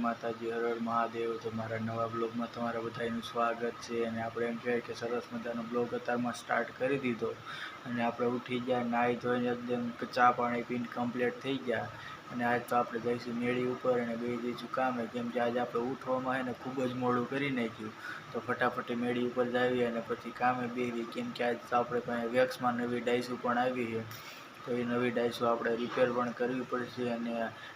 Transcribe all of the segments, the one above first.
માતાજી, હર હર મહાદેવ। તો મારા નવા બ્લોગમાં તમારા બધાનું સ્વાગત છે। અને આપણે એમ કહેવાય કે સરસ મજાનો બ્લોગ અત્યારમાં સ્ટાર્ટ કરી દીધો અને આપણે ઉઠી ગયા, નાહી ધોઈને એકદમ ચા પાણી પીને કમ્પ્લીટ થઈ ગયા। અને આજ તો આપણે જઈશું મેળી ઉપર અને બે જઈશું કામે, કેમ કે આજે આપણે ઉઠવામાં ને ખૂબ જ મોડું કરી નાખ્યું। તો ફટાફટી મેળી ઉપર જાવી અને પછી કામે બેસી, કેમ કે આજ તો આપણે પાસે વેક્સમાં નવી ડાઈસું પણ આવી છે। તો એ નવી ડાઈસું આપણે રિપેર પણ કરવી પડશે અને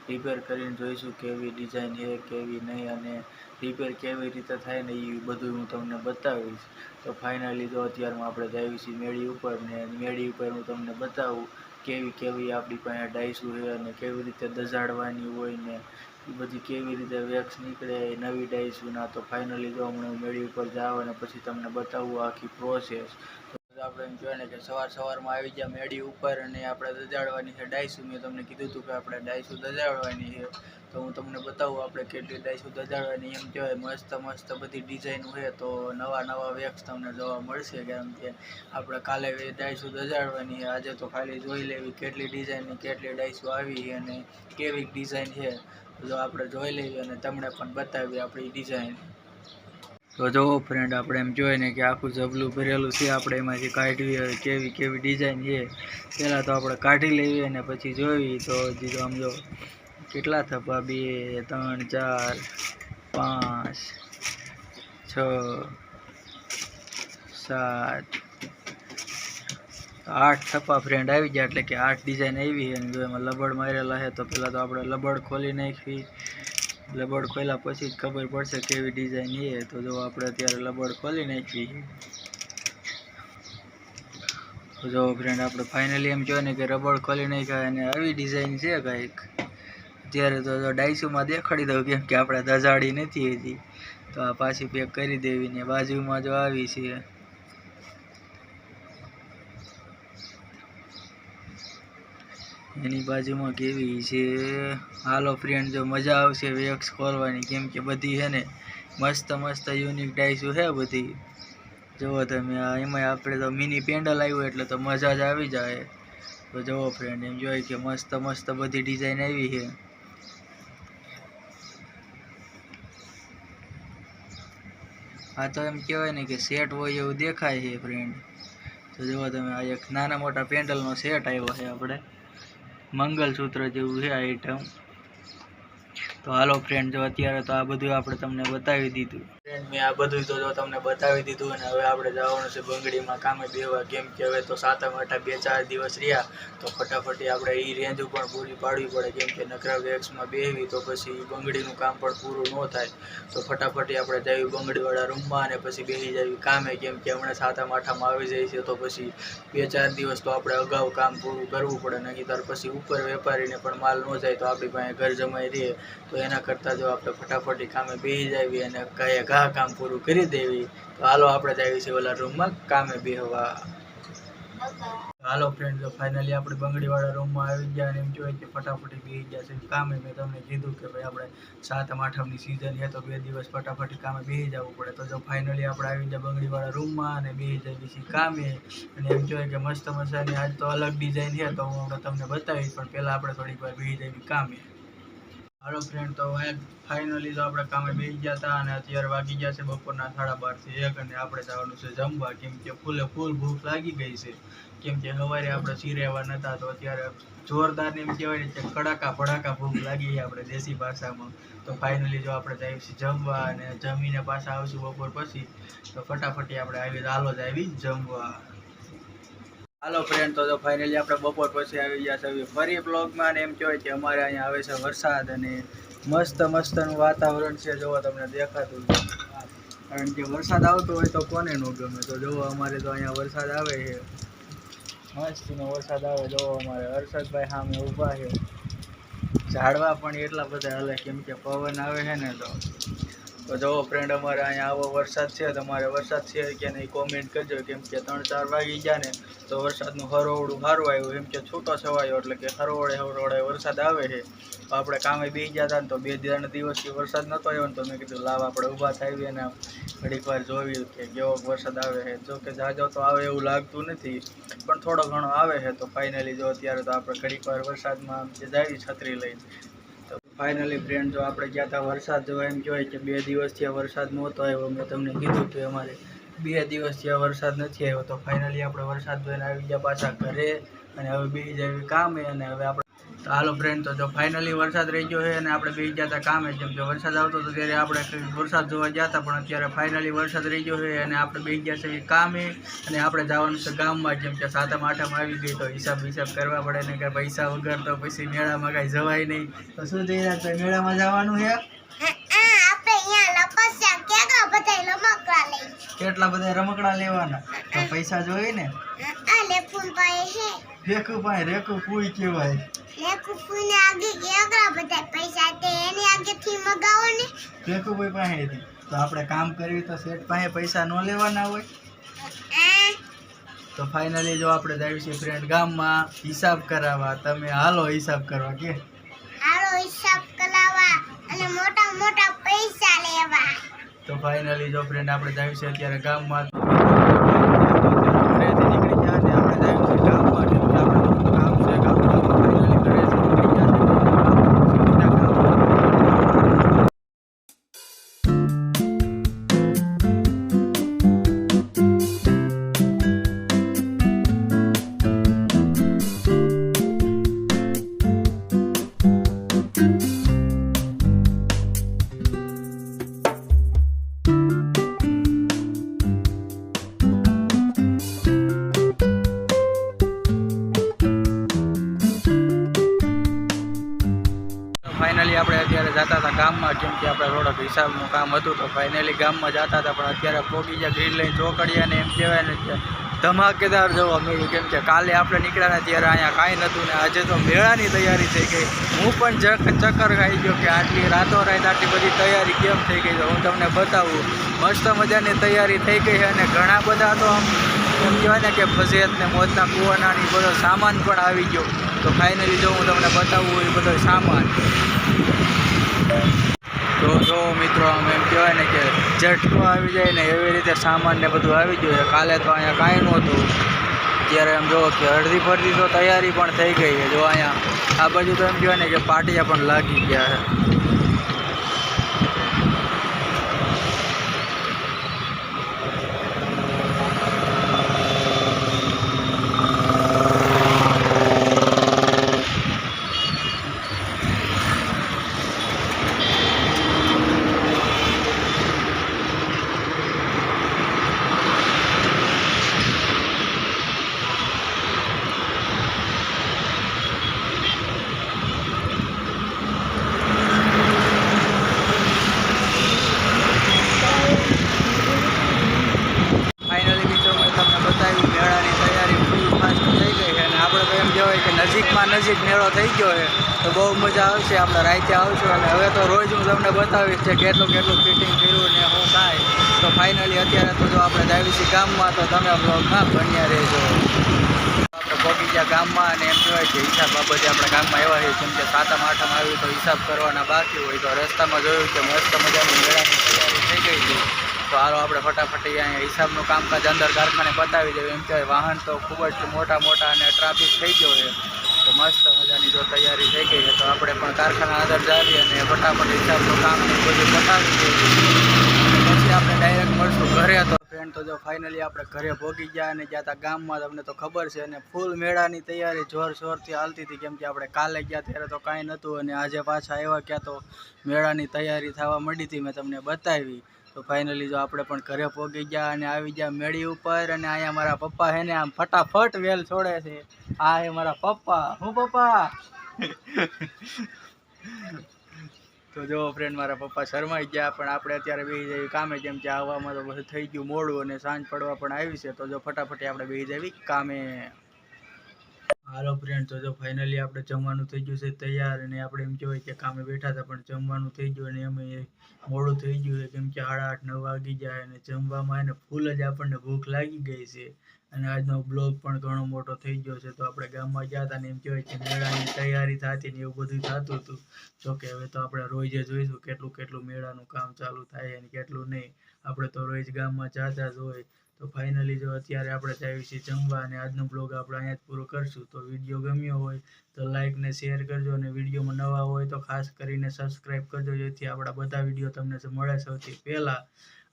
રિપેર કરીને જોઈશું કેવી ડિઝાઇન છે કેવી નહીં, અને રિપેર કેવી રીતે થાય ને એ બધું હું તમને બતાવીશ। તો ફાઇનલી તો અત્યારમાં આપણે જઈએ છીએ મેળી ઉપર, ને મેળી ઉપર હું તમને બતાવું કેવી કેવી આપણી પાસે ડાઈસું છે અને કેવી રીતે દજાડવાની હોય ને એ બધી કેવી રીતે વેક્સ નીકળે એ નવી ડાઈસુંના। તો ફાઇનલી જો હમણાં મેળી ઉપર જાવ અને પછી તમને બતાવું આખી પ્રોસેસ। આપણે એમ કહેવાય ને કે સવારમાં આવી ગયા મેળી ઉપર અને આપણે દજાડવાની છે ડાઈસું। મેં તમને કીધું હતું કે આપણે ડાઈસું દજાડવાની છે, તો હું તમને બતાવું આપણે કેટલી ડાઈસું દજાડવાની। એમ કહેવાય મસ્ત મસ્ત બધી ડિઝાઇન છે, તો નવા વેક્સ તમને જોવા મળશે, કેમ કે આપણે કાલે ડાઈસું દજાડવાની છે। આજે તો ખાલી જોઈ લેવી કેટલી ડિઝાઇનની કેટલી ડાઈસું આવી છે અને કેવી ડિઝાઇન છે, જો આપણે જોઈ લેવી અને તમને પણ બતાવી આપણી ડિઝાઇન। તો જો ફ્રેન્ડ, આપણે એમ જોઈએ ને કે આખું જબલું ભરેલું છે, આપણે એમાંથી કાઢવી કેવી કેવી ડિઝાઇન છે। પહેલાં તો આપણે કાઢી લેવી અને પછી જોઈ તો હજી આમ જો કેટલા થપ્પા, 2 3 4 5 6 7 8 થપ્પા ફ્રેન્ડ આવી ગયા, એટલે કે 8 ડિઝાઇન આવી છે। અને જો એમાં લબડ મારેલા છે, તો પહેલાં તો આપણે લબડ ખોલી નાખવી। લબડ ખોલ્યા પછી જ ખબર પડશે કેવી ડિઝાઇન છે। તો જો આપણે અત્યારે લબડ ખોલી નાખવી। તો જો ફ્રેન્ડ, આપણે ફાઇનલી એમ કહે ને કે રબડ ખોલી નાખ્યા અને આવી ડિઝાઇન છે કંઈક। અત્યારે તો ડાઈસુમાં દેખાડી દઉં, કેમ કે આપણે દજાડી નથી હજી। તો આ પાછી પેક કરી દેવી ને બાજુમાં જો આવી છે, એની બાજુમાં કેવી છે। હાલો ફ્રેન્ડ, જો મજા આવશે વેક્સ ખોલવાની, કેમ કે બધી છે ને મસ્ત મસ્ત યુનિક ડાઈસું છે બધી। જુઓ તમે, એમાં આપણે તો મિની પેન્ડલ આવ્યું એટલે તો મજા જ આવી જાય। તો જુઓ ફ્રેન્ડ, એમ જોઈએ કે મસ્ત મસ્ત બધી ડિઝાઇન આવી છે। આ તો એમ કહેવાય ને કે સેટ હોય એવું દેખાય છે ફ્રેન્ડ। તો જુઓ તમે, આ એક નાના મોટા પેન્ડલનો સેટ આવ્યો છે, આપણે મંગલસૂત્ર જેવું છે આઈટમ। તો હાલો ફ્રેન્ડ, જો અત્યારે તો આ બધું આપણે તમને બતાવી દીધું ફ્રેન્ડ, મેં આ બધું તો જો તમને બતાવી દીધું। અને હવે આપણે જવાનું છે બંગડીમાં કામે બેહવા, કેમ કે હવે તો 7મ 8 2-4 દિવસ રહ્યા, તો ફટાફટી આપણે એ રેન્જ પણ પૂરી પાડવી પડે, કેમ કે નકરા વેક્સમાં બેહવી તો પછી બંગડીનું કામ પણ પૂરું ન થાય। તો ફટાફટી આપણે જઈએ બંગડીવાળા રૂમમાં અને પછી બેસી જઈએ કામે, કેમ કે હમણાં 7મ 8મ આવી જાય છે, તો પછી 2-4 દિવસ તો આપણે અગાઉ કામ પૂરું કરવું પડે, નહીં ત્યાર પછી ઉપર વેપારીને પણ માલ ન જાય તો આપણી પાસે ઘર જમાઈ રહે। તો એના કરતાં જો આપણે ફટાફટી કામે બેસી જાવી અને ઘા કામ પૂરું કરી દેવી। તો હાલો આપણે જઈએ છીએ ઓલા રૂમમાં કામે બેહવા। હાલો ફ્રેન્ડ, જો ફાઇનલી આપણે બંગડીવાળા રૂમમાં આવી ગયા અને એમ જોઈએ કે ફટાફટી બેસી ગયા છે કામે। મેં તમને કીધું કે ભાઈ આપણે 7મ 8મની સિઝન છે, તો 2 દિવસ ફટાફટી કામે બેસી જવું પડે। તો જો ફાઇનલી આપણે આવી ગયા બંગડીવાળા રૂમમાં અને બેસી જઈએ છીએ કામે। અને એમ જોઈએ કે મસ્ત મજાની આજ તો અલગ ડિઝાઇન છે, તો હું તમને બતાવીશ, પણ પહેલાં આપણે થોડીક વાર બેસી જઈએ કામે। હાલો ફ્રેન્ડ, તો ફાઇનલી તો આપણે કામે બેસી ગયા હતા અને અત્યારે વાગી ગયા છે બપોરના 12:30 થી 1 અને આપણે જવાનું છે જમવા, કેમ કે ફૂલ ભૂખ લાગી ગઈ છે। કેમ કે સવારે આપણે સિરેવા નહોતા, તો અત્યારે જોરદાર એમ કહેવાય ને કે કડાકા ભડાકા ભૂખ લાગી છે આપણે દેશી ભાષામાં। તો ફાઇનલી જો આપણે જઈએ છીએ જમવા અને જમીને પાછા આવશું બપોર પછી। તો ફટાફટી આપણે હાલો જ આવી જમવા। હાલો ફ્રેન્ડ, તો ફાઇનલી આપણે બપોર પછી આવી ગયા છે ફરી બ્લોગમાં, અને એમ કહેવાય કે અમારે અહીંયા આવે છે વરસાદ અને મસ્તનું વાતાવરણ છે। જોવો તમને દેખાતું, કારણ કે વરસાદ આવતો હોય તો કોને ન ગમે। તો જોવો અમારે તો અહીંયા વરસાદ આવે છે, મસ્તનો વરસાદ આવે। જોવો અમારે હર્ષદભાઈ સામે ઊભા છે, ઝાડવા પણ એટલા બધા હલે, કેમ કે પવન આવે છે ને। તો જોવો ફ્રેન્ડ, અમારે અહીંયા આવો વરસાદ છે, તમારે વરસાદ છે કે નહીં કોમેન્ટ કરજો, કેમ કે 3-4 વાગી ગયા ને તો વરસાદનું હરોવડું સારું આવ્યું, એમ કે છૂટો છવાયો, એટલે કે હરોળે વરસાદ આવે છે। તો આપણે કામે બેસી ગયા હતા ને, તો 2 દિવસથી વરસાદ નહોતો આવ્યો ને, તો મેં કીધું લાવ આપણે ઊભા થાવી અને ઘડીક વાર જોયું કે કેવો વરસાદ આવે છે। જો કે જાજો તો આવે એવું લાગતું નથી, પણ થોડો ઘણો આવે છે। તો ફાઇનલી જો અત્યારે તો આપણે ઘડીક વાર વરસાદમાં જાવી છત્રી લઈને, તો ફાઇનલી ફ્રેન્ડ, જો આપણે ગયા હતા વરસાદ જોવા, એમ કહેવાય કે 2 દિવસથી આ વરસાદ નહોતો આવ્યો. મેં તમને કીધું કે અમારે 2 દિવસથી આ વરસાદ નથી આવ્યો. તો ફાઇનલી આપણે વરસાદ જોઈને આવી ગયા પાછા ઘરે, અને હવે બેસી જાય કામે. અને હવે આપણે તો હાલો ફ્રેન્ડ, તો જો ફાઇનલી વરસાદ રહી ગયો છે અને આપણે બેસી ગયા હતા કામે. જેમ કે વરસાદ આવતો હતો ત્યારે આપણે વરસાદ જોવા ગયા હતા, પણ અત્યારે ફાઇનલી વરસાદ રહી ગયો છે અને આપણે બેસી ગયા છે કામે. અને આપણે જવાનું છે ગામમાં. જેમ કે 7મ 8મ આવી ગઈ, તો હિસાબ કરવા પડે ને, કે પૈસા વગર તો પછી મેળામાં કાંઈ જવાય નહીં. તો શું થઈ રહ્યા છે, મેળામાં જવાનું છે? કેટલા બધા રમકડા લેવાના? તો પૈસા જોઈએ ને. રેખુ ભાઈ, રેખુ પૂઈ કહેવાય. રેખુભાઈ પાસેથી. તો આપણે કામ કરવી તો શેઠ પાસે પૈસા ન લેવાના હોય. તો ફાઇનલી જો આપણે જઈએ છીએ ફ્રેન્ડ ગામમાં હિસાબ કરાવવા. તમે હાલો હિસાબ કરવા. કે હાલો હિસાબ કરાવવા અને મોટા મોટા પૈસા લેવા. તો ફાઇનલી જો ફ્રેન્ડ આપણે જઈએ છીએ અત્યારે ગામમાં. ફાઇનલી આપણે અત્યારે જતા હતા ગામમાં. કેમ કે આપણે થોડોક હિસાબનું કામ હતું, તો ફાઇનલી ગામમાં જતા હતા. પણ અત્યારે પહોંચી ગયા ગ્રીન લાઈન ચોકડીયા, ને એમ કહેવાય ને કે ધમાકેદાર જોવા મળ્યું. કેમ કે કાલે આપણે નીકળ્યા ને ત્યારે અહીંયા કાંઈ નહોતું, ને આજે તો મેળાની તૈયારી થઈ ગઈ. હું પણ ચક્કર ખાઈ ગયો કે આટલી રાતોરાત આટલી બધી તૈયારી કેમ થઈ ગઈ. તો હું તમને બતાવું. મસ્ત મજાની તૈયારી થઈ ગઈ છે, અને ઘણા બધા તો આમ એમ કહેવાય ને કે ફજેત ને મોતના કુવાના એ બધો સામાન પણ આવી ગયો. તો ફાઇનલી જો હું તમને બતાવું એ બધો સામાન. તો જો મિત્રો, આમ એમ કહેવાય ને કે ઝટકો આવી જાય ને એવી રીતે સામાન ને બધું આવી ગયું છે. કાલે તો અહીંયા કાંઈ નહોતું. ત્યારે એમ જો કે અડધી ફરતી તો તૈયારી પણ થઈ ગઈ છે. જો અહીંયા આ બાજુ તો એમ કહેવાય ને કે પાટિયા પણ લાગી ગયા છે. નજીક મેળો થઈ ગયો છે, તો બહુ મજા આવશે. આપણે રાતે આવશું, અને હવે તો રોજ હું તમને બતાવીશ કે કેટલું ફિટિંગ કર્યું ને હું કાંઈ. તો ફાઇનલી અત્યારે તો જો આપણે જાવી છીએ ગામમાં, તો તમે બ્લોગમાં બન્યા રહેજો. આપણે પહોંચી ગયા ગામમાં, અને એમ કહેવાય કે હિસાબ બાબતે આપણે ગામમાં આવ્યા છીએ. જેમ કે 7મ 8મ આવ્યું તો હિસાબ કરવાના બાકી હોય. તો રસ્તામાં જોયું કે મસ્ત મજાની મેળાની તૈયારી થઈ ગઈ હતી. તો હાલો આપણે ફટાફટ અહીંયા હિસાબનું કામકાજ અંદર કારખાને બતાવી દઈએ. એમ કહેવાય વાહન તો ખૂબ જ મોટા અને ટ્રાફિક થઈ ગયો છે. તો મસ્ત મજાની જો તૈયારી થઈ ગઈ છે, તો આપણે પણ કારખાના અંદર જાવી અને ફટાફટ હિસાબનું કામ બધું બતાવી દઈએ. પછી આપણે ડાયરેક્ટ મળશું ઘરે. તો ફ્રેન્ડ, તો જો ફાઇનલી આપણે ઘરે પહોંચી ગયા અને ગયા હતા ગામમાં. તમને તો ખબર છે, અને ફૂલ મેળાની તૈયારી જોરશોરથી હાલતી હતી. કેમ કે આપણે કાલે ગયા ત્યારે તો કાંઈ નહોતું, અને આજે પાછા આવ્યા ક્યાં તો મેળાની તૈયારી થવા માંડી હતી. મેં તમને બતાવી. તો ફાઇનલી જો આપણે પણ ઘરે પહોંચી ગયા અને આવી ગયા મેળી ઉપર. અને અહીંયા મારા પપ્પા છે ને આમ ફટાફટ વેલ છોડે છે. આ હે મારા પપ્પા. હું પપ્પા. તો જો ફ્રેન્ડ, મારા પપ્પા શરમાઈ ગયા. પણ આપણે અત્યારે બેસી જઈએ કામે. કેમ કે આવવામાં તો બધું થઈ ગયું મોડું, અને સાંજ પડવા પણ આવી છે. તો જો ફટાફટ આપણે બેસી જઈએ કામે. હાલો ફ્રેન્ડ, તો જો ફાઇનલી આપણે જમવાનું થઈ ગયું છે તૈયાર. અને આપણે એમ કહેવાય કે કામે બેઠા હતા, પણ જમવાનું થઈ ગયું, અને અમે મોડું થઈ ગયું છે. કેમ કે 8:30 9 વાગી જાય, અને જમવામાં એને ફૂલ જ આપણને ભૂખ લાગી ગઈ છે. અને આજનો બ્લોગ પણ ઘણો મોટો થઈ ગયો છે. તો આપણે ગામમાં ગયા હતા, ને એમ કહેવાય કે મેળાની તૈયારી થતી ને એવું બધું થતું હતું. જોકે હવે તો આપણે રોજ જોઈશું કેટલું મેળાનું કામ ચાલુ થાય અને કેટલું નહીં. આપણે તો રોજ ગામમાં જતા જ હોય. તો ફાઇનલી જો અત્યારે આપણે જઈએ છીએ જમવા, અને આજનો બ્લોગ આપણે અહીંયા જ પૂરો કરશું. તો વિડીયો ગમ્યો હોય તો લાઈક ને શેર કરજો, અને વિડીયોમાં નવા હોય તો તો ખાસ કરીને સબસ્ક્રાઈબ કરજો, જેથી આપણા બધા વિડીયો તમને મળે સૌથી પહેલાં.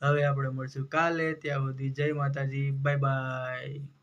હવે આપણે મળશું કાલે, ત્યાં સુધી જય માતાજી, બાય બાય.